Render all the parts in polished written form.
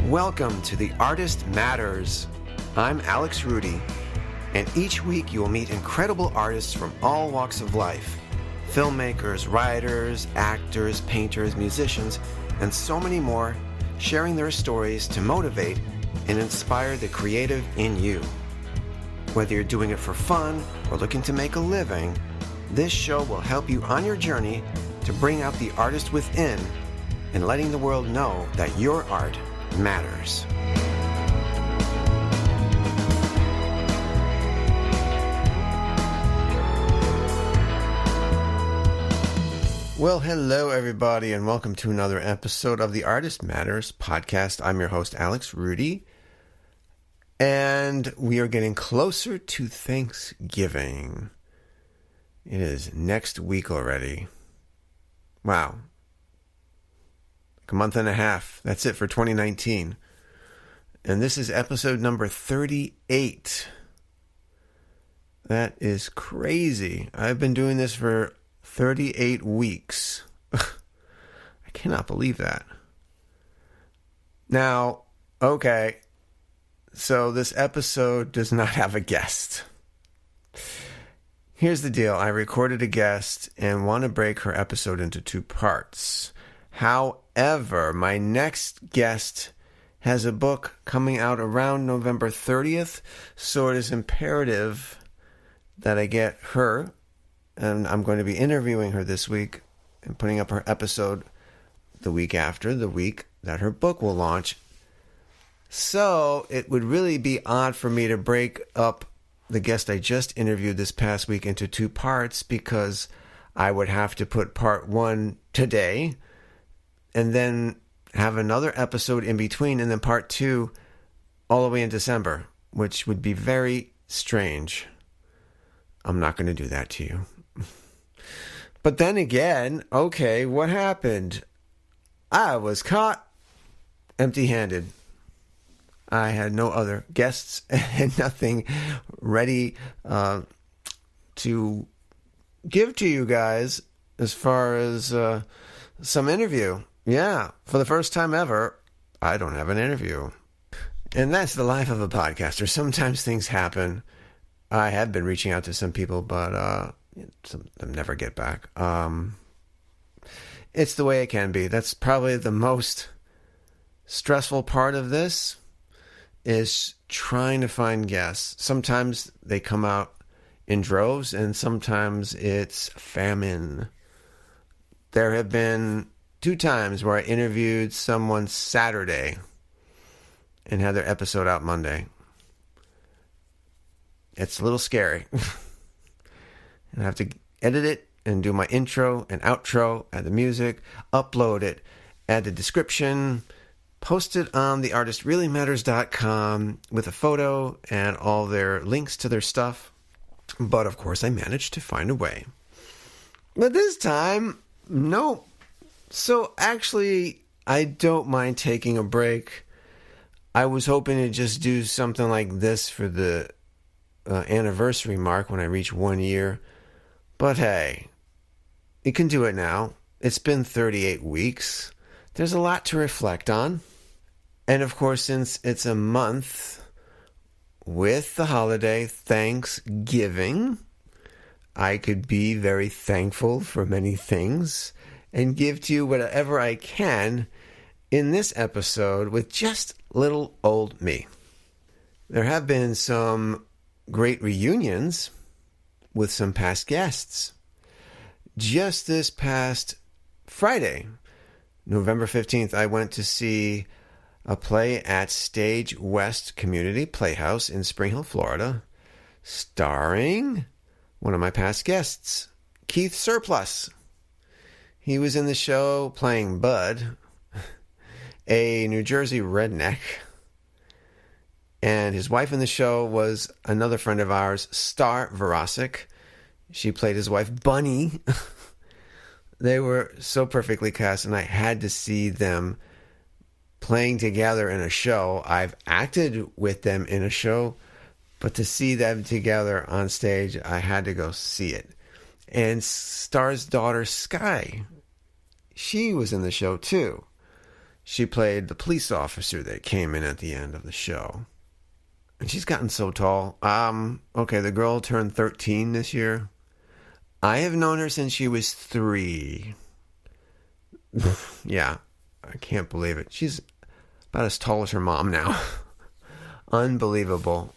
Welcome to The Artist Matters. I'm Alex Rudy, and each week you will meet incredible artists from all walks of life. Filmmakers, writers, actors, painters, musicians, and so many more, sharing their stories to motivate and inspire the creative in you. Whether you're doing it for fun or looking to make a living, this show will help you on your journey to bring out the artist within and letting the world know that your art matters. Well, hello everybody, and welcome to another episode of the Artist Matters podcast. I'm your host, Alex Rudy, and we are getting closer to Thanksgiving. It is next week already. Wow. Like a month and a half. That's it for 2019. And this is episode number 38. That is crazy. I've been doing this for 38 weeks. I cannot believe that. Now, okay, so this episode does not have a guest. Here's the deal. I recorded a guest and want to break her episode into two parts. However, my next guest has a book coming out around November 30th, so it is imperative that I get her, and I'm going to be interviewing her this week and putting up her episode the week after, the week that her book will launch. So it would really be odd for me to break up the guest I just interviewed this past week into two parts, because I would have to put part one today and then have another episode in between, and then part two all the way in December, which would be very strange. I'm not going to do that to you. But then again, okay, what happened? I was caught empty-handed. I had no other guests and nothing ready to give to you guys as far as some interview. Yeah, for the first time ever, I don't have an interview. And that's the life of a podcaster. Sometimes things happen. I have been reaching out to some people, but some of them never get back. It's the way it can be. That's probably the most stressful part of this, is trying to find guests. Sometimes they come out in droves, and sometimes it's famine. There have been 2 times where I interviewed someone Saturday and had their episode out Monday. It's a little scary. And I have to edit it and do my intro and outro, add the music, upload it, add the description, post it on theartistreallymatters.com with a photo and all their links to their stuff. But of course, I managed to find a way. But this time, no. So actually, I don't mind taking a break. I was hoping to just do something like this for the anniversary mark when I reach 1 year. But hey, you can do it now. It's been 38 weeks. There's a lot to reflect on. And of course, since it's a month with the holiday Thanksgiving, I could be very thankful for many things and give to you whatever I can in this episode with just little old me. There have been some great reunions with some past guests. Just this past Friday, November 15th, I went to see a play at Stage West Community Playhouse in Spring Hill, Florida, starring one of my past guests, Keith Surplus. He was in the show playing Bud, a New Jersey redneck, and his wife in the show was another friend of ours, Star Verosic. She played his wife, Bunny. They were so perfectly cast, and I had to see them playing together in a show. I've acted with them in a show, but to see them together on stage, I had to go see it. And Star's daughter, Sky, she was in the show too. She played the police officer that came in at the end of the show. And she's gotten so tall. Okay, the girl turned 13 this year. I have known her since she was 3. Yeah, I can't believe it. She's about as tall as her mom now. Unbelievable.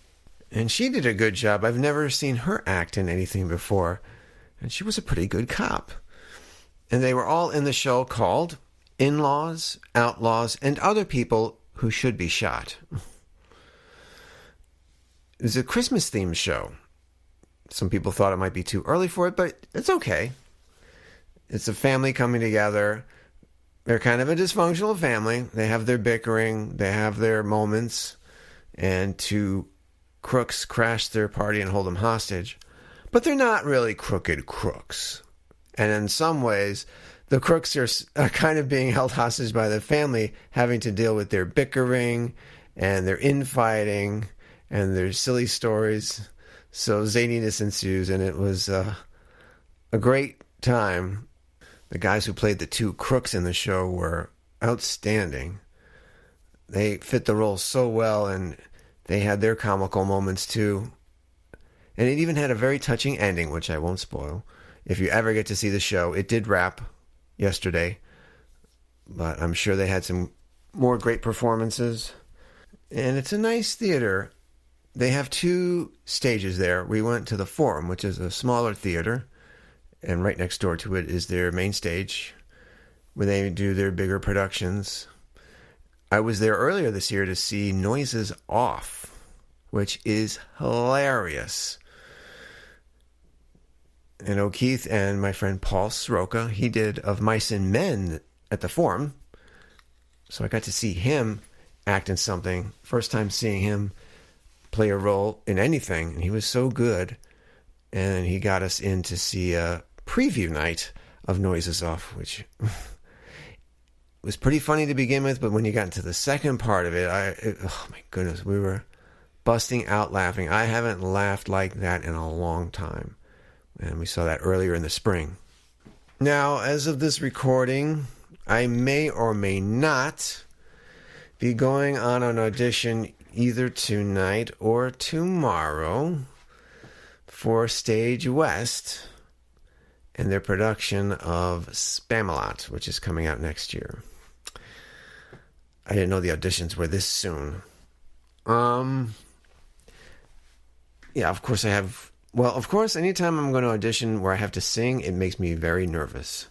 And she did a good job. I've never seen her act in anything before. And she was a pretty good cop. And they were all in the show called In-Laws, Outlaws, and Other People Who Should Be Shot. It was a Christmas-themed show. Some people thought it might be too early for it, but it's okay. It's a family coming together. They're kind of a dysfunctional family. They have their bickering. They have their moments. And 2 crooks crash their party and hold them hostage. But they're not really crooked crooks. And in some ways, the crooks are kind of being held hostage by the family, having to deal with their bickering and their infighting and their silly stories. So zaniness ensues, and it was a great time. The guys who played the 2 crooks in the show were outstanding. They fit the role so well, and they had their comical moments too. And it even had a very touching ending, which I won't spoil. If you ever get to see the show, it did wrap yesterday, but I'm sure they had some more great performances. And it's a nice theater. They have 2 stages there. We went to the Forum, which is a smaller theater, and right next door to it is their main stage, where they do their bigger productions. I was there earlier this year to see Noises Off, which is hilarious. And O'Keefe and my friend Paul Soroka, he did Of Mice and Men at the Forum. So I got to see him act in something. First time seeing him play a role in anything. And he was so good. And he got us in to see a preview night of Noises Off, which was pretty funny to begin with. But when you got into the second part of it, oh my goodness, we were busting out laughing. I haven't laughed like that in a long time. And we saw that earlier in the spring. Now, as of this recording, I may or may not be going on an audition either tonight or tomorrow for Stage West and their production of Spamalot, which is coming out next year. I didn't know the auditions were this soon. Yeah, of course I have... Well, of course, anytime I'm going to audition where I have to sing, it makes me very nervous.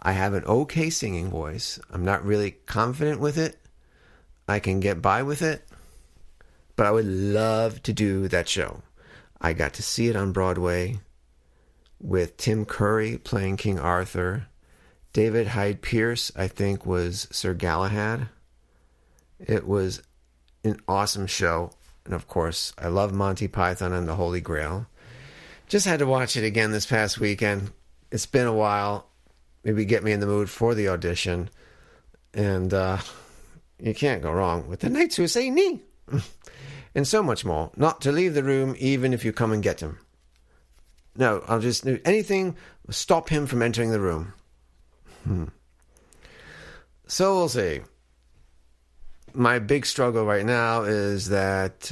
I have an okay singing voice. I'm not really confident with it. I can get by with it. But I would love to do that show. I got to see it on Broadway with Tim Curry playing King Arthur. David Hyde Pierce, I think, was Sir Galahad. It was an awesome show. And of course, I love Monty Python and the Holy Grail. Just had to watch it again this past weekend. It's been a while. Maybe get me in the mood for the audition. And you can't go wrong with The Knights Who Say Ni. And so much more. Not to leave the room even if you come and get him. No, I'll just do anything stop him from entering the room. So we'll see. My big struggle right now is that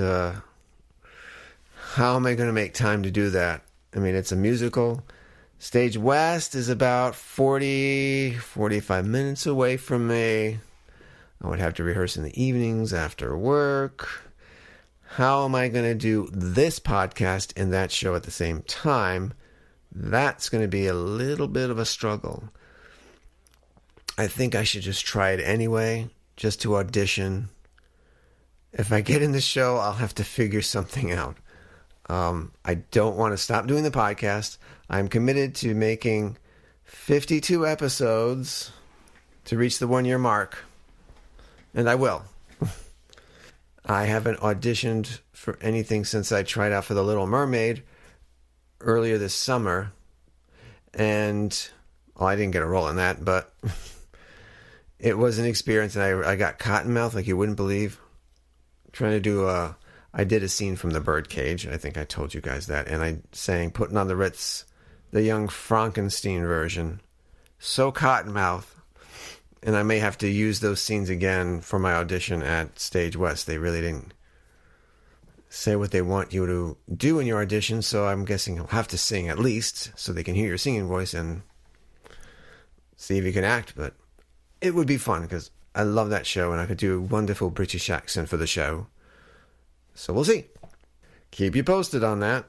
how am I going to make time to do that? I mean, it's a musical. Stage West is about 45 minutes away from me. I would have to rehearse in the evenings after work. How am I going to do this podcast and that show at the same time? That's going to be a little bit of a struggle. I think I should just try it anyway, just to audition. If I get in the show, I'll have to figure something out. I don't want to stop doing the podcast. I'm committed to making 52 episodes to reach the 1-year mark. And I will. I haven't auditioned for anything since I tried out for The Little Mermaid earlier this summer. And, well, I didn't get a role in that, but it was an experience. And I got cottonmouth like you wouldn't believe. Trying to do I did a scene from The Birdcage. I think I told you guys that. And I sang Putting on the Ritz, the Young Frankenstein version. So cottonmouth. And I may have to use those scenes again for my audition at Stage West. They really didn't say what they want you to do in your audition, so I'm guessing you'll have to sing at least so they can hear your singing voice and see if you can act. But it would be fun because I love that show and I could do a wonderful British accent for the show. So we'll see. Keep you posted on that.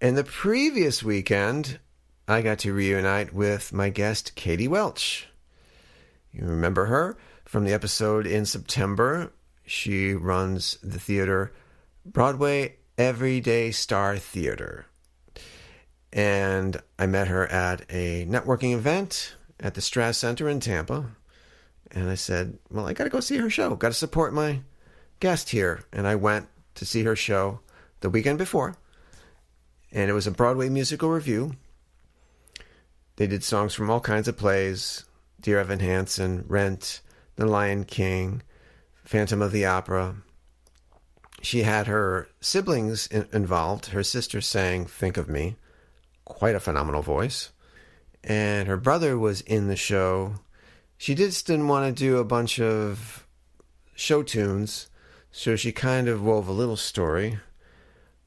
And the previous weekend, I got to reunite with my guest, Katie Welch. You remember her from the episode in September. She runs the theater, Broadway Everyday Star Theater. And I met her at a networking event at the Strass Center in Tampa. And I said, well, I got to go see her show. Got to support my guest here. And I went to see her show the weekend before. And it was a Broadway musical review. They did songs from all kinds of plays, Dear Evan Hansen, Rent, The Lion King, Phantom of the Opera. She had her siblings involved. Her sister sang Think of Me, quite a phenomenal voice. And her brother was in the show. She just didn't want to do a bunch of show tunes, so she kind of wove a little story.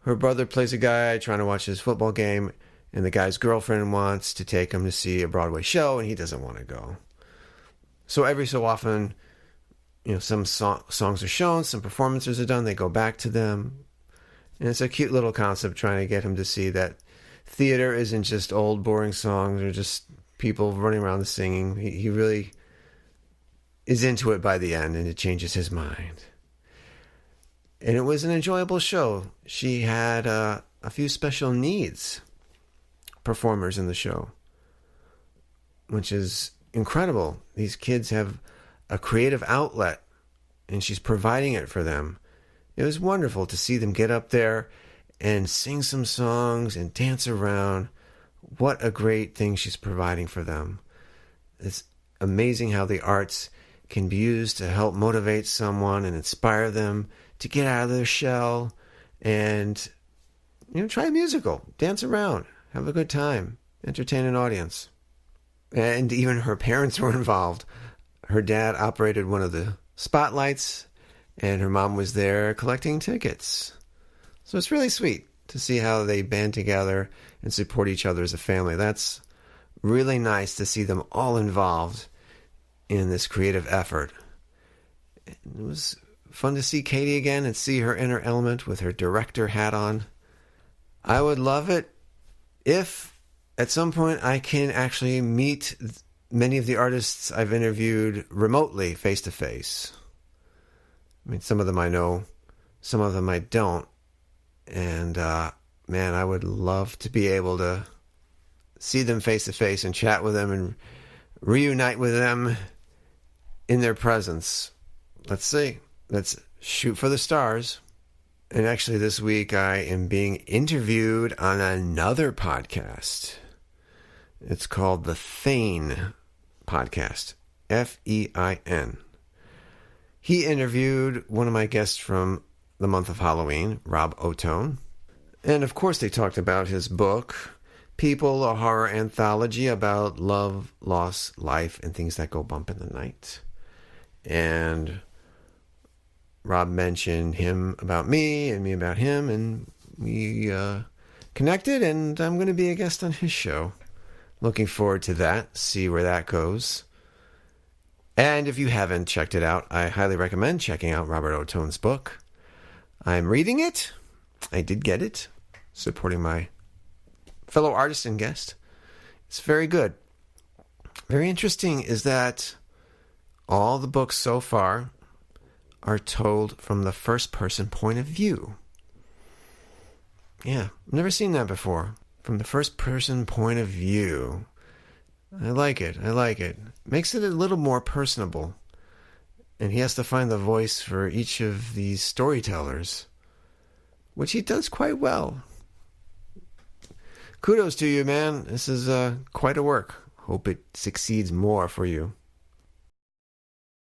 Her brother plays a guy trying to watch his football game, and the guy's girlfriend wants to take him to see a Broadway show, and he doesn't want to go. So every so often, some songs are shown, some performances are done, they go back to them. And it's a cute little concept trying to get him to see that theater isn't just old, boring songs or just people running around singing. He really is into it by the end, and it changes his mind. And it was an enjoyable show. She had a few special needs performers in the show, which is incredible. These kids have a creative outlet, and she's providing it for them. It was wonderful to see them get up there and sing some songs and dance around. What a great thing she's providing for them. It's amazing how the arts can be used to help motivate someone and inspire them to get out of their shell and, try a musical, dance around, have a good time, entertain an audience. And even her parents were involved. Her dad operated one of the spotlights, and her mom was there collecting tickets. So it's really sweet to see how they band together and support each other as a family. That's really nice to see them all involved in this creative effort. It was fun to see Katie again and see her in her element with her director hat on. I would love it if at some point I can actually meet many of the artists I've interviewed remotely, face to face. I mean, some of them I know, some of them I don't. And, man, I would love to be able to see them face to face and chat with them and reunite with them in their presence. Let's see. Let's shoot for the stars. And actually this week I am being interviewed on another podcast. It's called the Fein Podcast. Fein. He interviewed one of my guests from the month of Halloween, Rob Otone. And of course they talked about his book, People, a horror anthology about love, loss, life, and things that go bump in the night. And Rob mentioned him about me and me about him, and we connected, and I'm going to be a guest on his show. Looking forward to that, see where that goes. And if you haven't checked it out, I highly recommend checking out Robert Otone's book. I'm reading it. I did get it, supporting my fellow artist and guest. It's very good. Very interesting is that all the books so far are told from the first-person point of view. Yeah, I've never seen that before. From the first-person point of view. I like it. Makes it a little more personable. And he has to find the voice for each of these storytellers, which he does quite well. Kudos to you, man. This is quite a work. Hope it succeeds more for you.